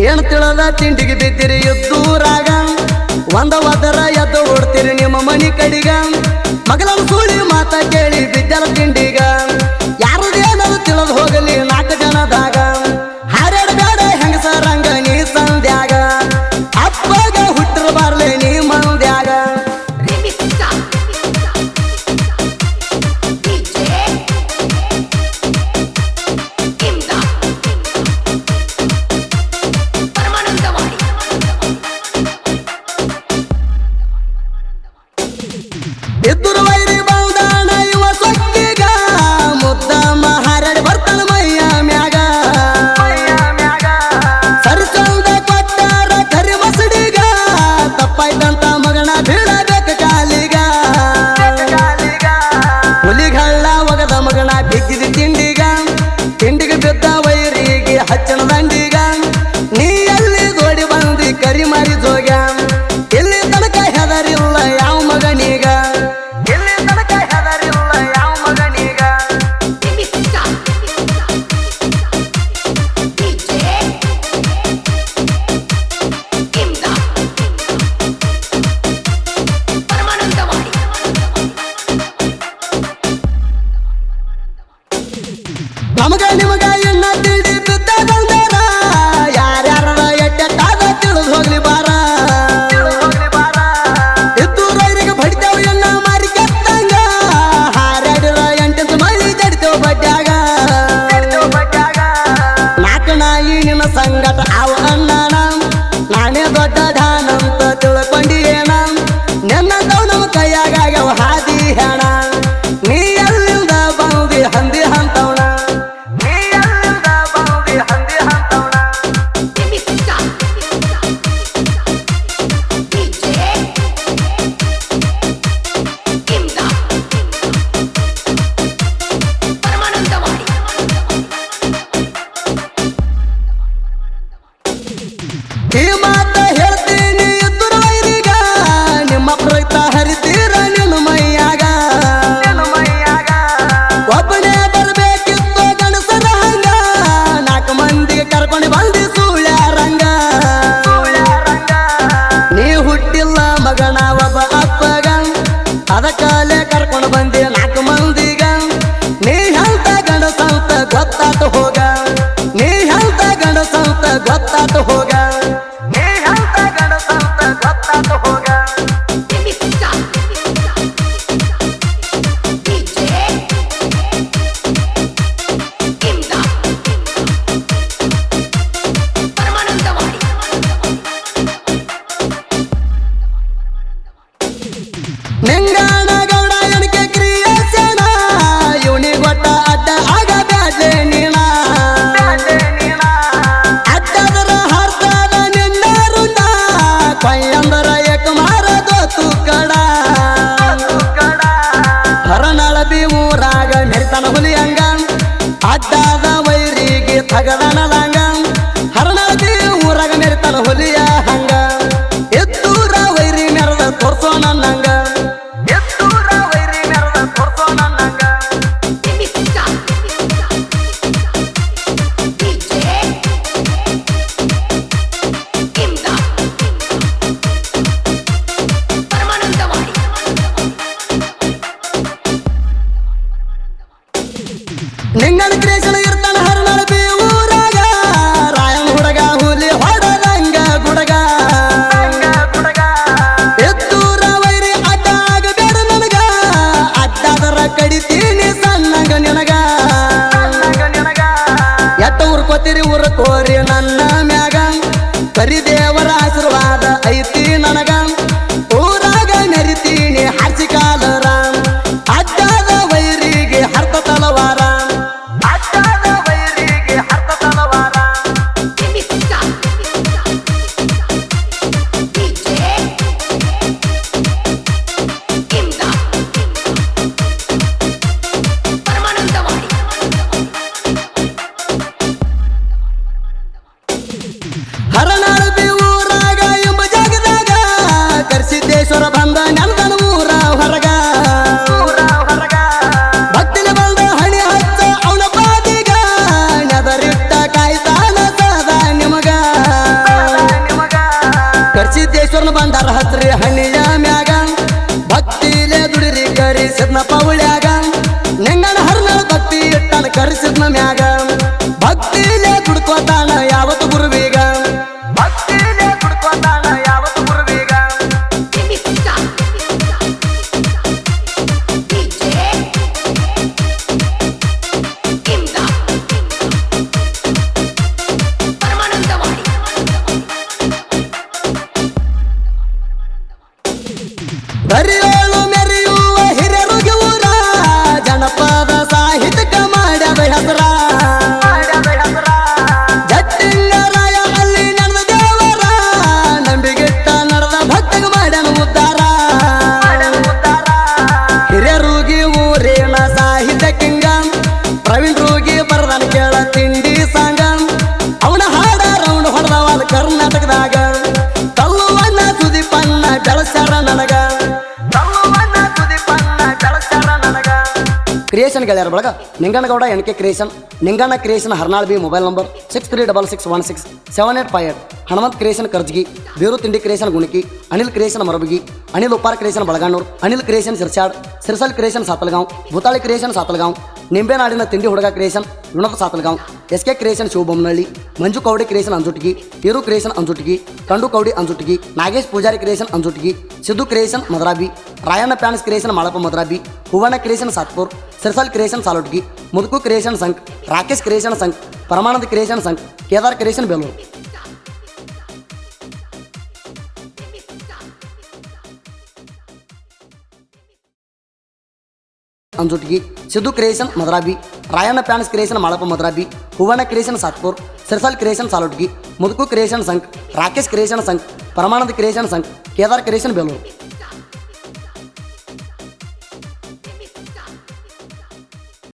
ಏನು ತಿಳದ ತಿಂಡಿಗೆ ಬಿದ್ದಿರಿ ಎದ್ದೂರಾಗ ಒಂದ ಒದರ ಎದ್ದು ಓಡ್ತೀರಿ ನಿಮ್ಮ ಮನಿ ಕಡಿಗ ಮಗಲನ ಸುಳಿ ಮಾತ ಕೇಳಿ ಬಿದ್ದಲ ತಿಂಡಿಗ ಯಾರದೇನದು ತಿಳಿದು ಹೋಗಲಿ 4 ಜನದಾಗ ಹಾರಾಡಬೇಡ ಹೆಂಗಸರಂಗ ನೀ ಸಂಧ್ಯಾಗ ಅಪ್ಪಗ ಹುಟ್ಟರು ಬಾರ್ಲೆ ನೀ ಮಂದ್ಯಾಗ ಎದ್ದುರು ವೈರಿ ಬಂದಾಣ ಇವ ಸೊಕ್ಕಿಗ ಮುದ್ದ ಮಹಾರಾಡಿ ಬರ್ತಾನ ಮೈಯ ಮ್ಯಾಗ ಸರಿಸಂದ ಕೊಟ್ಟಾರ ಕರಿ ಮಸಡಿಗ ತಪ್ಪಾಯ್ತಂತ ಮಗನ ಬೀಳಬೇಕು ಕಾಲಿಗ ಹುಲಿಗಳ್ಳ ಒಗದ ಮಗನ ಬಿದ್ದಿದ ತಿಂಡಿಗೆ ಬಿದ್ದ ವೈರಿಗೆ ಹಚ್ಚನ ದಂಡಿಗ ನೀ ಎಲ್ಲಿ ದೋಡಿ ಬಂದಿ ಕರಿ ಮಾರಿ ಜೋಗ ಎಲ್ಲಿ ತನಕ ಹೆದರಿಲ್ಲ ಯಾವ ಮಗನೀಗ ನಮಗ ನಿಮಗ ಎನ್ನ ತಿಳಿ ಬಿದ್ದ ಬಂದಾರ ಯಾರ್ಯಾರ ಎಟ್ಟೆಟ್ಟಾದ ತಿಳಿದು ಹೋಗ್ಲಿ ಬಾರ ಎದ್ದೂರೈರಿಗೆ ಬಡಿತೇವ ಎನ್ನ ಮಾರಿ ಕೆತ್ತಂಗ ಹಾರಾಡಿರ 8 ಮಳಿ ಜಡಿತೇವ ಬಡ್ಡ್ಯಾಗ 4 ನಾಯಿ ನಿನ್ನ ಸಂಗಟ ಅವ ಅಣ್ಣನ ನಾನೇ ದೊಡ್ಡ ಧಾನಂತ ತಿಳ್ಕೊಂಡಿಯೇನ ನೆನ್ನಂತವ್ ನಮ್ಮ ಕೈಯಾಗ್ಯಾವ ಹಾದಿ ಹೆಣ ನೀ ಎಲ್ಲಿಂದ ಬಂದಿ ಹಂದಿ ಹಂತವಣ ಈ ಮಾತ ಹೇಳ್ತೀನಿ ಎದ್ದುರು ವೈರಿಗ ನಿಮ್ಮ ಪ್ರಯುಕ್ತ ಹರಿತೀರ ನಿನ್ನ ಮೈಯಾಗ ಒಬ್ಬನೇ ಬರ್ಬೇಕಿತ್ತು ಗಣಸರ ಹಂಗ 4 ಮಂದಿಗೆ ಕರ್ಕೊಂಡು ಬಂದಿ ಸುಳ್ಯಾರಂಗ ನೀ ಹುಟ್ಟಿಲ್ಲ ಮಗನ ಒಬ್ಬ ಅಪ್ಪಗ ಅದಕ್ಕಾಲೆ ಕರ್ಕೊಂಡು ಬಂದಿ 4 ಮಂದಿಗ ನೀ ಹೆಂತ ಗಂಡಸಂತ ಗೊತ್ತಾತ ಹೋಗ ನೀ ಹೆಂತ ಗಂಡಸಂತ ಗೊತ್ತಾತ ಹೋಗ ನಿಂಗಾಣ ಗೌಡ ಎಣಕೆ ಕ್ರಿಯೇಷನ ಇವನಿ ಗೊಟ್ಟ ಅಡ್ಡ ಆಗ ಬ್ಯಾಡ್ಲೆ ನೀಣ ಅಡ್ಡದರ ಹರ್ತದ ನಿನ್ನ ರುಂಡ ಕೊಯ್ಯಂದರ ಏಕಮಾರದೋ ತುಕ್ಕಡ ಹರನಳಬಿ ಊರಾಗ ಮೆರಿತನ ಹುಲಿಯಂಗ ಅಡ್ಡದ ವೈರಿಗೆ ತಗದನ ಲಂಗ ಹರನಳಬಿ ಊರಾಗ ಮೆರಿತನ ಹುಲಿಯ ಹಂಗ ಎದ್ದೂರ ವೈರಿ ಮೆರದ ತೋರ್ಸೋ ನನ್ನಂಗ ನಿಂಗನ ಕ್ರೇಷಣ ಇರ್ತಾನ ಹರನಳಬಿ ಊರಾಗ ರಾಯನ ಹುಡುಗ ಹುಲಿ ಹೊಡದಂಗ ಗುಡಗ ಎದ್ದೂರ ವೈರಿ ಅಡ್ಡ ಆಗಬೇಡ ನನಗ ಅಡ್ಡದರ ಕಡಿತೀನಿ ಸಣ್ಣಗ ನಿನಗ ಎಟ್ಟ ಉರ್ಕೋತೀರಿ ಉರ್ಕೋರಿ ನನ್ನ ಮ್ಯಾಗ ಕರಿದೇವರ ಆಶೀರ್ವಾದ ಐತಿ ನನಗ ಊರಾಗ ಮೆರಿತೀನಿ ಹಾಸಿ ಕಾಲರ ಅಡ್ಡದ ವೈರಿಗೆ ಹರ್ತ ತಲವಾರ ಹರನಳಬಿ ಊರಾಗ ಎಂಬ ಜಾಗದಾಗ ಕರ್ಸಿದ್ದೇಶ್ವರ ಬಂದ ನೆಲದನ ಊರ ಹೊರಗ ಭಕ್ತಿನ ಬಂದ ಹಣಿ ಹಚ್ಚ ಅವನ ಪಾದಿಗ ನೆದರಿಟ್ಟ ಕಾಯ್ತಾನ ಸದಾ ನಿಮಗ ಕ್ರಿಯೇಷನ್ ಬಂದಾರ ಹಚ್ರಿ ಹಣ್ಣಿಯ ಮ್ಯಾಗ ಭಕ್ತಿಲೇ ದುಡಿರಿ ಕರಿಸಿದ್ನ ಪೌಳ್ಯಾಗ ನಿಂಗಣ ಹರ್ನಾಳ ಭಕ್ತಿ ಇಟ್ಟನ ಕರಿಸಿದ್ನ ಮ್ಯಾಗ ಭಕ್ತಿಲೇ ದುಡ್ಕೋತಾನ ಯಾವತ್ತು ಗುರುವೀಗ ಭಕ್ತಿಲೇ ದುಡ್ಕೋತಾನ ಯಾವತ್ತು ಗುರುವೀಗ ಬರಿಯೋಳು ಮೆರೆಯುವ ಹಿರಿಯರಿಗೆ ಊರ ಜನಪದ ಸಾಹಿತ್ಯಕ ಮಾಡ್ಯಾದ ಹೆಸರ ಜಟ್ಟಿಂಗರಾಯ ಅಲ್ಲಿ ನಡೆದ ದೇವರ ನಂಬಿಗಿಟ್ಟ ನಡೆದ ಭಕ್ತಗ ಮಾಡ್ಯಾನ ಉದ್ಧಾರ ಹಿರಿಯರುಗಿ ಊರಿನ ಸಾಹಿತ್ಯ ಕಿಂಗ ಪ್ರವೀಣ್ ರೂಗಿ ಬರದನ ಕೇಳ ತಿಂಡಿ ಸಾಂಗ ಅವನ ಹಾಡ ರೌಂಡ್ ಹೊಡೆದವಾದ ಕರ್ನಾಟಕದಾಗ ಕಲ್ಲುವನ್ನ ಸುದೀಪನ್ನ ಬೆಳಸ್ಯಾರ ನನಗ ಕ್ರಿಯೇಷನ್ ಗೆಳೆಯರ ಬಳಗ Ninganagouda NK creation Ninganna creation Harnal B mobile number 6366167168 Hanumanth creation Karjagi ಬೇರು ತಿಂಡಿ creation Guniki Anil creation Marabagi Anil Uppara creation Balaganur Anil creation Sirsad Sirsal creation Satalgaon Bhutali creation Satalgaon ನಿಂಬೆನಾಡಿನ ತಿಂಡಿ ಹುಡುಗ creation Vinod Satalgaon SK creation Shivabommanahalli Manju Kaudi creation Anjutigi Iru creation Anjutigi ಕಂಡು Kaudi Anjutigi Nagesh Pujari creation Anjutigi Siddu creation Madrabi Rayanna fans creation Malappa Madrabi Huvanna creation Satpur Sirsal creation Salotgi Muduku creation Sangh Rakesh creation Sangh Paramananda creation Sangh Kedar creation Belur Anjutigi Siddu creation Madrabi Rayanna fans creation Malappa Madrabi Huvanna creation Satpur Sirsal creation Salotgi Muduku creation Sangh Rakesh creation Sangh Paramananda creation Sangh Kedar creation Belur